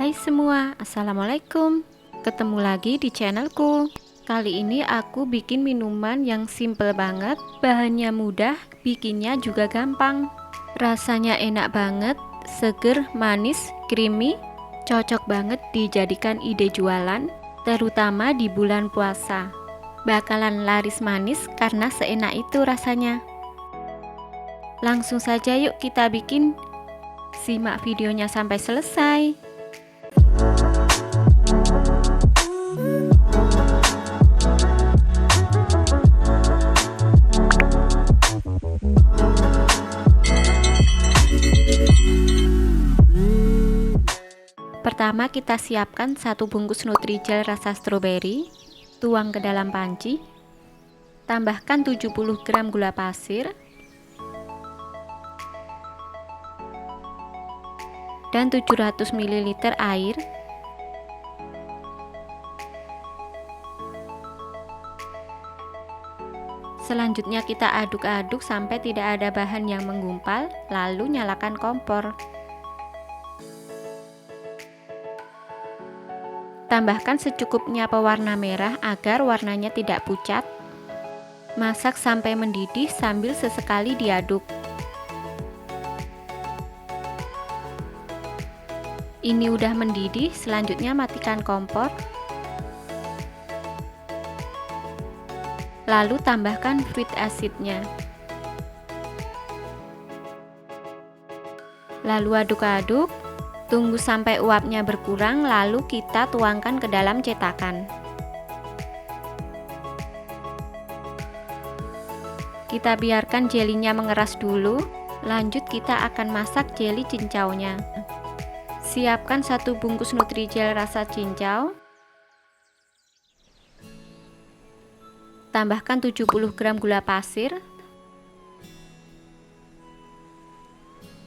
Hai semua, Assalamualaikum. Ketemu lagi di channelku. Kali ini aku bikin minuman yang simple banget, bahannya mudah, bikinnya juga gampang. Rasanya enak banget, seger, manis, creamy, cocok banget dijadikan ide jualan, terutama di bulan puasa. Bakalan laris manis karena seenak itu rasanya. Langsung saja yuk kita bikin. Simak videonya sampai selesai. Pertama kita siapkan 1 bungkus Nutrijel rasa stroberi, tuang ke dalam panci, tambahkan 70 gram gula pasir, dan 700 ml air. Selanjutnya kita aduk-aduk sampai tidak ada bahan yang menggumpal, lalu nyalakan kompor. Tambahkan secukupnya pewarna merah agar warnanya tidak pucat. Masak sampai mendidih sambil sesekali diaduk. Ini udah mendidih, selanjutnya matikan kompor. Lalu tambahkan fruit acidnya. Lalu aduk-aduk. Tunggu sampai uapnya berkurang, lalu kita tuangkan ke dalam cetakan. Kita biarkan jelinya mengeras dulu, lanjut kita akan masak jeli cincaunya. Siapkan 1 bungkus Nutrijel rasa cincau. Tambahkan 70 gram gula pasir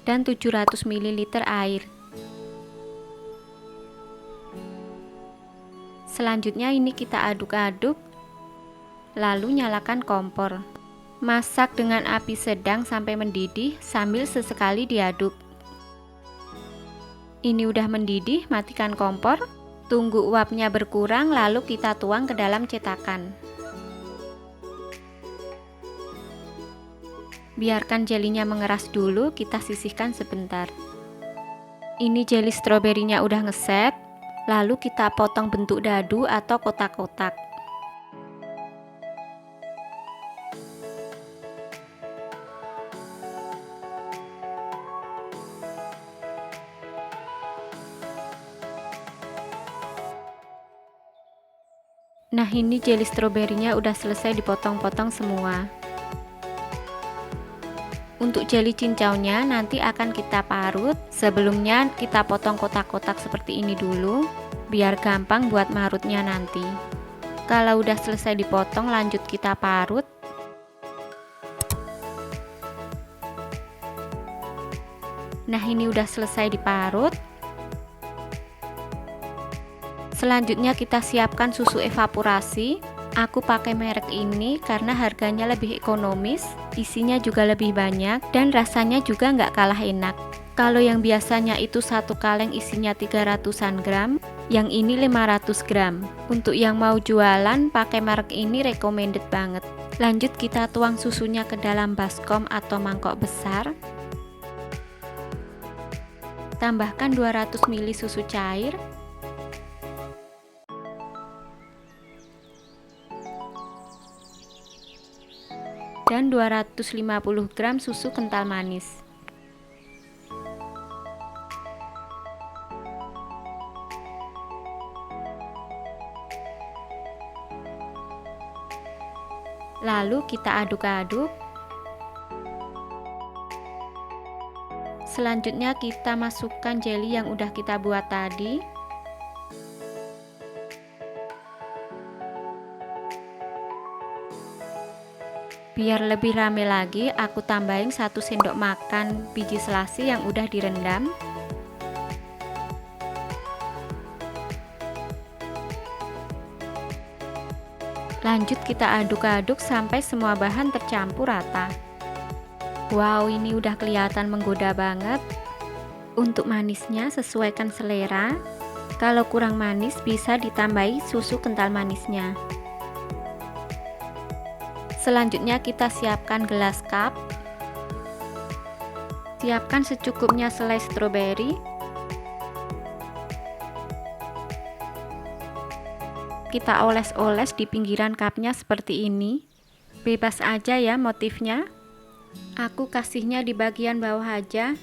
dan 700 ml air. Selanjutnya ini kita aduk-aduk, lalu nyalakan kompor. Masak dengan api sedang sampai mendidih sambil sesekali diaduk. Ini udah mendidih, matikan kompor. Tunggu uapnya berkurang, lalu kita tuang ke dalam cetakan. Biarkan jelinya mengeras dulu, kita sisihkan sebentar. Ini jeli stroberinya udah ngeset. Lalu kita potong bentuk dadu atau kotak-kotak. Nah, ini jeli stroberinya udah selesai dipotong-potong semua. Untuk jeli cincaunya nanti akan kita parut. Sebelumnya kita potong kotak-kotak seperti ini dulu, biar gampang buat marutnya nanti. Kalau udah selesai dipotong, lanjut kita parut. Nah, ini udah selesai diparut. Selanjutnya kita siapkan susu evaporasi. Aku pakai merek ini karena harganya lebih ekonomis, isinya juga lebih banyak, dan rasanya juga nggak kalah enak. Kalau yang biasanya itu 1 kaleng isinya 300-an gram, yang ini 500 gram. Untuk yang mau jualan pakai merek ini recommended banget. Lanjut kita tuang susunya ke dalam baskom atau mangkok besar. Tambahkan 200 ml susu cair. Dan 250 gram susu kental manis. Lalu kita aduk-aduk. Selanjutnya kita masukkan jeli yang udah kita buat tadi. Biar lebih rame lagi, aku tambahin 1 sendok makan biji selasi yang udah direndam. Lanjut kita aduk-aduk sampai semua bahan tercampur rata. Wow, ini udah kelihatan menggoda banget. Untuk manisnya sesuaikan selera. Kalau kurang manis bisa ditambahi susu kental manisnya. Selanjutnya kita siapkan gelas cup. Siapkan secukupnya selai stroberi. Kita oles-oles di pinggiran cupnya seperti ini. Bebas aja ya motifnya. Aku kasihnya di bagian bawah aja,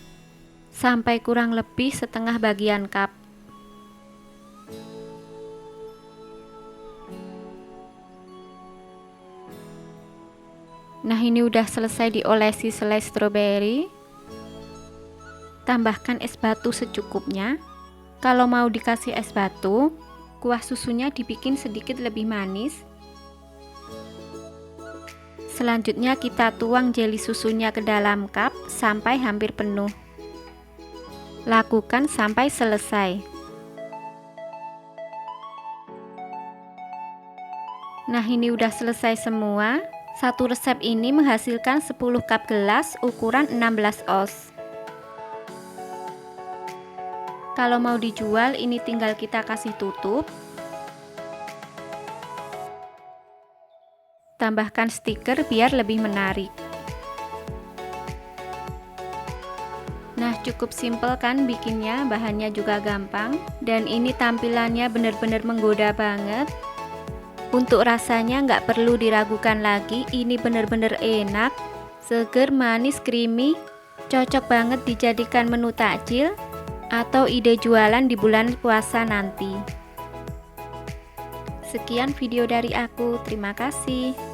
sampai kurang lebih setengah bagian cup. Nah, ini udah selesai diolesi selai stroberi. Tambahkan es batu secukupnya. Kalau mau dikasih es batu, kuah susunya dibikin sedikit lebih manis. Selanjutnya kita tuang jeli susunya ke dalam cup sampai hampir penuh. Lakukan sampai selesai. Nah, ini udah selesai semua. Satu resep ini menghasilkan 10 cup gelas ukuran 16 oz. Kalau mau dijual, ini tinggal kita kasih tutup. Tambahkan stiker biar lebih menarik. Nah, cukup simple kan bikinnya, bahannya juga gampang. Dan ini tampilannya bener-bener menggoda banget. Untuk rasanya nggak perlu diragukan lagi, ini bener-bener enak, seger, manis, creamy, cocok banget dijadikan menu takjil atau ide jualan di bulan puasa nanti. Sekian video dari aku, terima kasih.